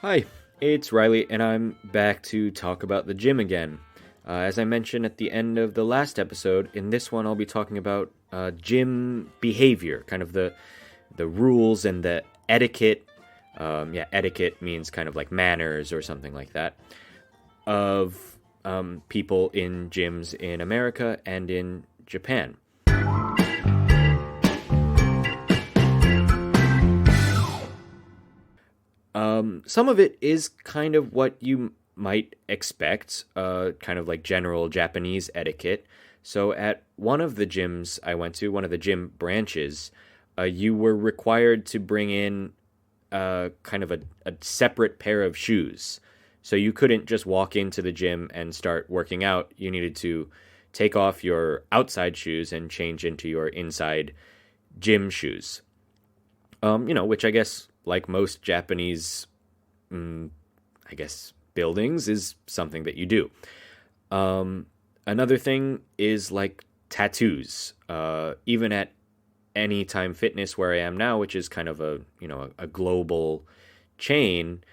Hi, it's Reilly, and I'm back to talk about the gym again. As I mentioned at the end of the last episode, in this one I'll be talking about gym behavior, kind of the rules and the etiquette. Etiquette means kind of like manners or something like that, of people in gyms in America and in Japan. Some of it is kind of what you might expect, kind of like general Japanese etiquette. So at one of the gyms I went to, one of the gym branches, you were required to bring in kind of a separate pair of shoes. So you couldn't just walk into the gym and start working out. You needed to take off your outside shoes and change into your inside gym shoes. Which I guess, like most Japanese, buildings, is something that you do. Another thing is like tattoos. Even at Anytime Fitness, where I am now, which is kind of a global chain,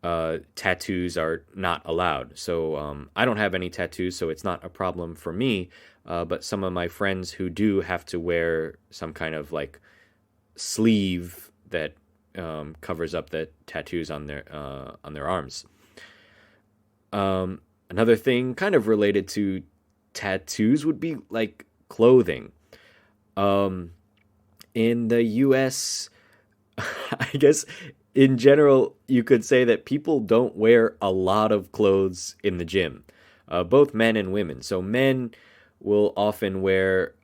tattoos are not allowed. So I don't have any tattoos, so it's not a problem for me. But some of my friends who do have to wear some kind of like sleeve that covers up the tattoos on their arms. Another thing kind of related to tattoos would be like clothing. In the US, I guess in general, you could say that people don't wear a lot of clothes in the gym, both men and women. So men will often wear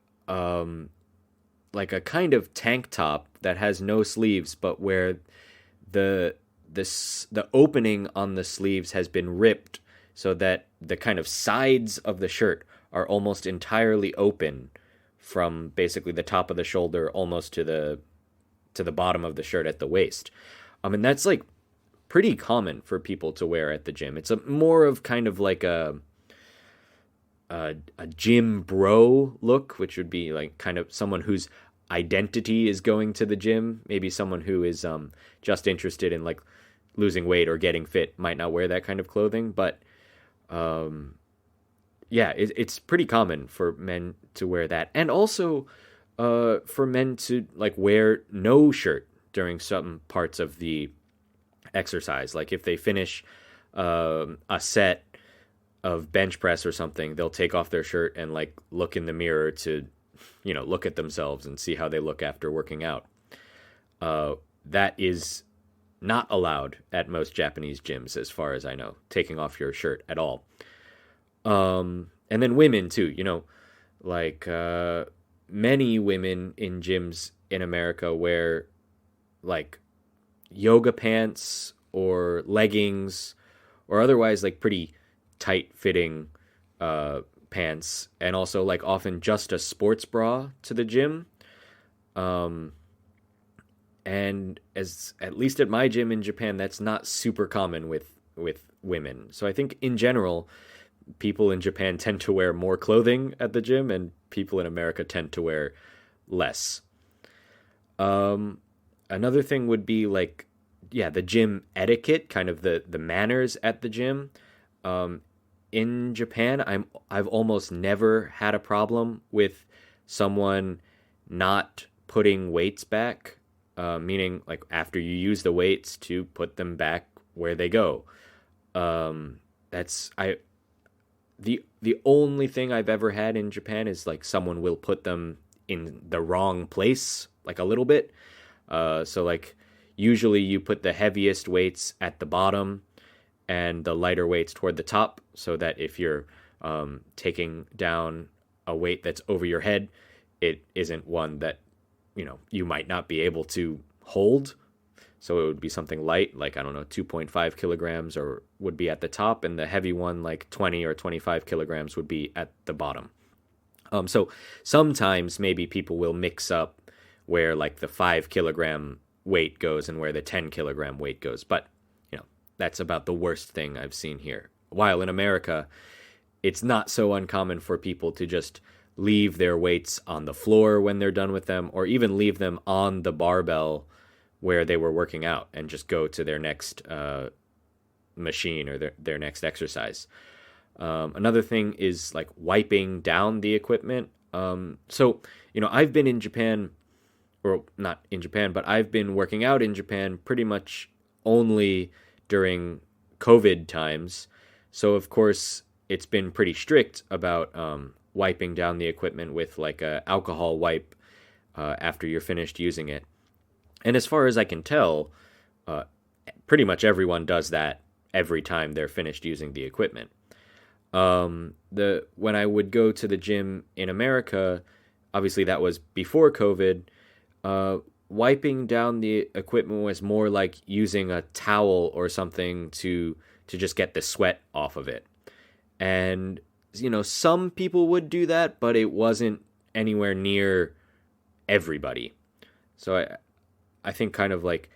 like a kind of tank top that has no sleeves, but where the opening on the sleeves has been ripped so that the kind of sides of the shirt are almost entirely open from basically the top of the shoulder almost to the bottom of the shirt at the waist. And that's like pretty common for people to wear at the gym. It's more of kind of like a gym bro look, which would be like kind of someone whose identity is going to the gym. Maybe someone who is just interested in like losing weight or getting fit might not wear that kind of clothing, but it's pretty common for men to wear that, and also for men to like wear no shirt during some parts of the exercise. Like if they finish a set of bench press or something, they'll take off their shirt and like look in the mirror to look at themselves and see how they look after working out. That is not allowed at most Japanese gyms, as far as I know, taking off your shirt at all. And then women too, like many women in gyms in America wear like yoga pants or leggings or otherwise like pretty tight fitting pants, and also like often just a sports bra to the gym. And as at least at my gym in Japan, that's not super common with women. So I think in general, people in Japan tend to wear more clothing at the gym, and people in America tend to wear less. Another thing would be like, the gym etiquette, kind of the manners at the gym. In Japan, I've almost never had a problem with someone not putting weights back, meaning like after you use the weights to put them back where they go. The only thing I've ever had in Japan is like someone will put them in the wrong place, like a little bit. So like usually you put the heaviest weights at the bottom and the lighter weights toward the top, so that if you're taking down a weight that's over your head, it isn't one that you might not be able to hold. So it would be something light, like, 2.5 kilograms or would be at the top, and the heavy one, like 20 or 25 kilograms, would be at the bottom. So sometimes maybe people will mix up where like the 5 kilogram weight goes and where the 10 kilogram weight goes. But, that's about the worst thing I've seen here. While in America, it's not so uncommon for people to just leave their weights on the floor when they're done with them, or even leave them on the barbell where they were working out and just go to their next machine or their next exercise. Another thing is like wiping down the equipment. So, I've been in Japan, or not in Japan, but I've been working out in Japan pretty much only during COVID times. So, of course, it's been pretty strict about wiping down the equipment with like a alcohol wipe after you're finished using it. And as far as I can tell, pretty much everyone does that every time they're finished using the equipment. When I would go to the gym in America, obviously that was before COVID, wiping down the equipment was more like using a towel or something to just get the sweat off of it. And, some people would do that, but it wasn't anywhere near everybody. So I think kind of like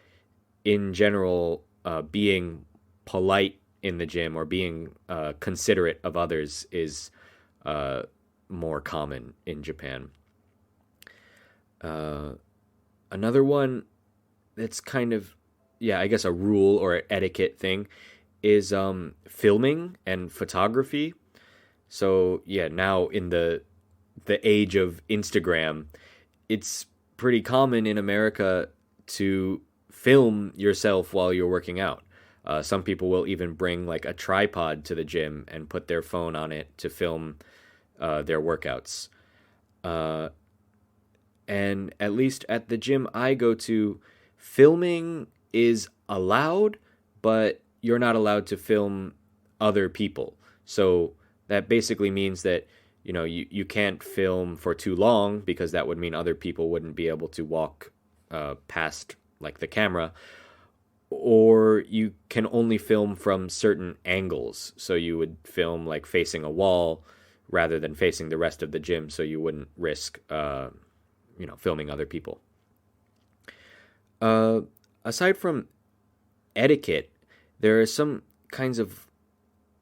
in general, being polite in the gym or being considerate of others is more common in Japan. Another one that's kind of, I guess a rule or etiquette thing is filming and photography. So now in the age of Instagram, it's pretty common in America to film yourself while you're working out. Some people will even bring like a tripod to the gym and put their phone on it to film their workouts. And at least at the gym I go to, filming is allowed, but you're not allowed to film other people. So that basically means that, you can't film for too long because that would mean other people wouldn't be able to walk past like the camera. Or you can only film from certain angles. So you would film like facing a wall rather than facing the rest of the gym, so you wouldn't risk, filming other people. Aside from etiquette, there are some kinds of,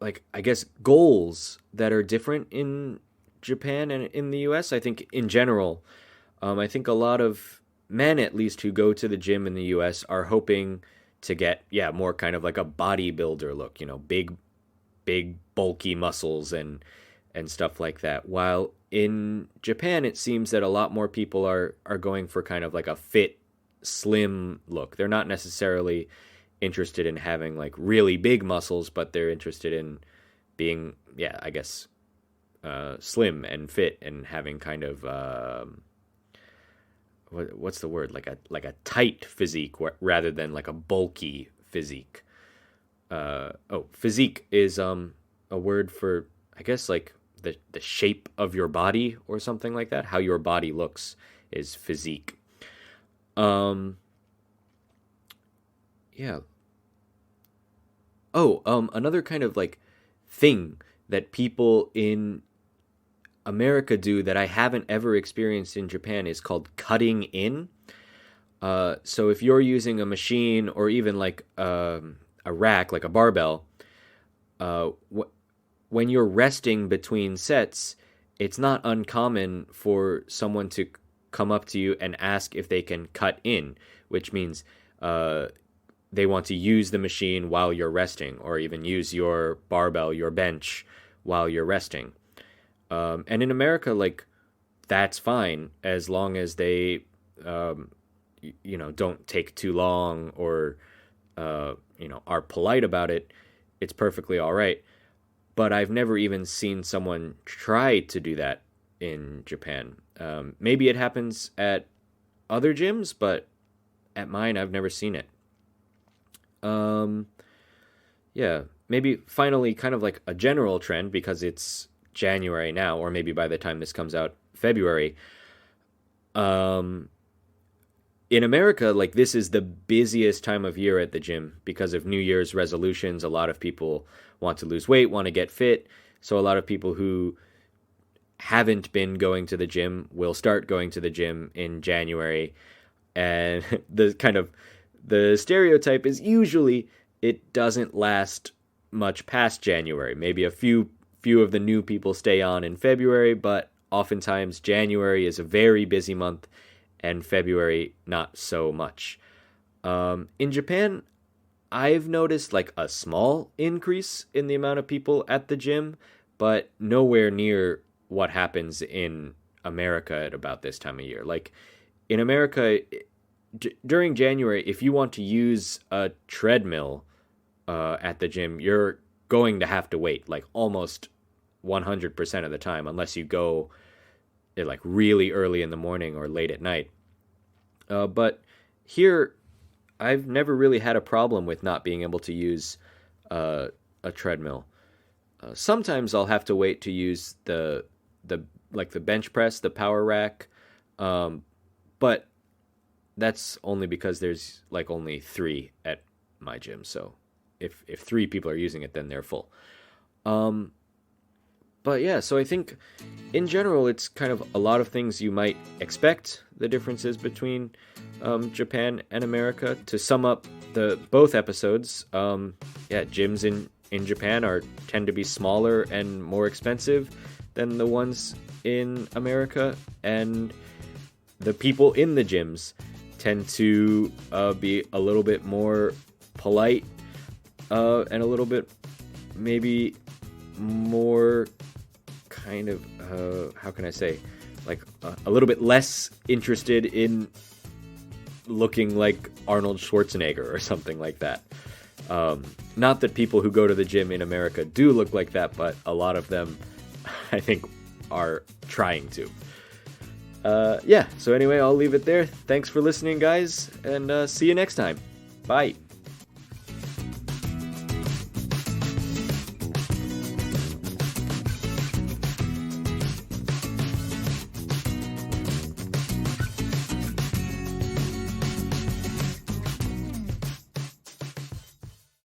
like, I guess, goals that are different in Japan and in the US. I think in general, I think a lot of men, at least, who go to the gym in the US are hoping to get, more kind of like a bodybuilder look, big, bulky muscles and stuff like that. While in Japan, it seems that a lot more people are going for kind of like a fit, slim look. They're not necessarily interested in having like really big muscles, but they're interested in being, I guess, slim and fit and having kind of, what's the word? Like a tight physique rather than like a bulky physique. Physique is a word for, I guess, like the shape of your body or something like that. How your body looks is physique. Another kind of like thing that people in America do that I haven't ever experienced in Japan is called cutting in. So if you're using a machine or even like a rack, like a barbell, when you're resting between sets, it's not uncommon for someone to come up to you and ask if they can cut in, which means they want to use the machine while you're resting, or even use your barbell, your bench, while you're resting. And in America, like, that's fine as long as they, don't take too long or, are polite about it. It's perfectly all right. But I've never even seen someone try to do that in Japan. Maybe it happens at other gyms, but at mine, I've never seen it. Maybe finally kind of like a general trend, because it's January now, or maybe by the time this comes out, February. In America, like, this is the busiest time of year at the gym because of New Year's resolutions. A lot of people want to lose weight, want to get fit. So a lot of people who haven't been going to the gym will start going to the gym in January. And the stereotype is usually it doesn't last much past January. Maybe a few of the new people stay on in February, but oftentimes January is a very busy month and February not so much. In Japan, I've noticed like a small increase in the amount of people at the gym, but nowhere near what happens in America at about this time of year. Like in America, during January, if you want to use a treadmill at the gym, you're going to have to wait like almost 100% of the time, unless you go like really early in the morning or late at night. But here, I've never really had a problem with not being able to use a treadmill. Sometimes I'll have to wait to use the bench press, the power rack, but that's only because there's like only 3 at my gym. So if 3 people are using it, then they're full. But yeah, so I think in general, it's kind of a lot of things you might expect, the differences between Japan and America. To sum up both episodes, gyms in Japan tend to be smaller and more expensive than the ones in America, and the people in the gyms tend to be a little bit more polite and a little bit maybe more kind of how can I say, like a little bit less interested in looking like Arnold Schwarzenegger or something like that. Not that people who go to the gym in America do look like that, but a lot of them I think are trying to. So anyway, I'll leave it there. Thanks for listening, guys, and see you next time. Bye.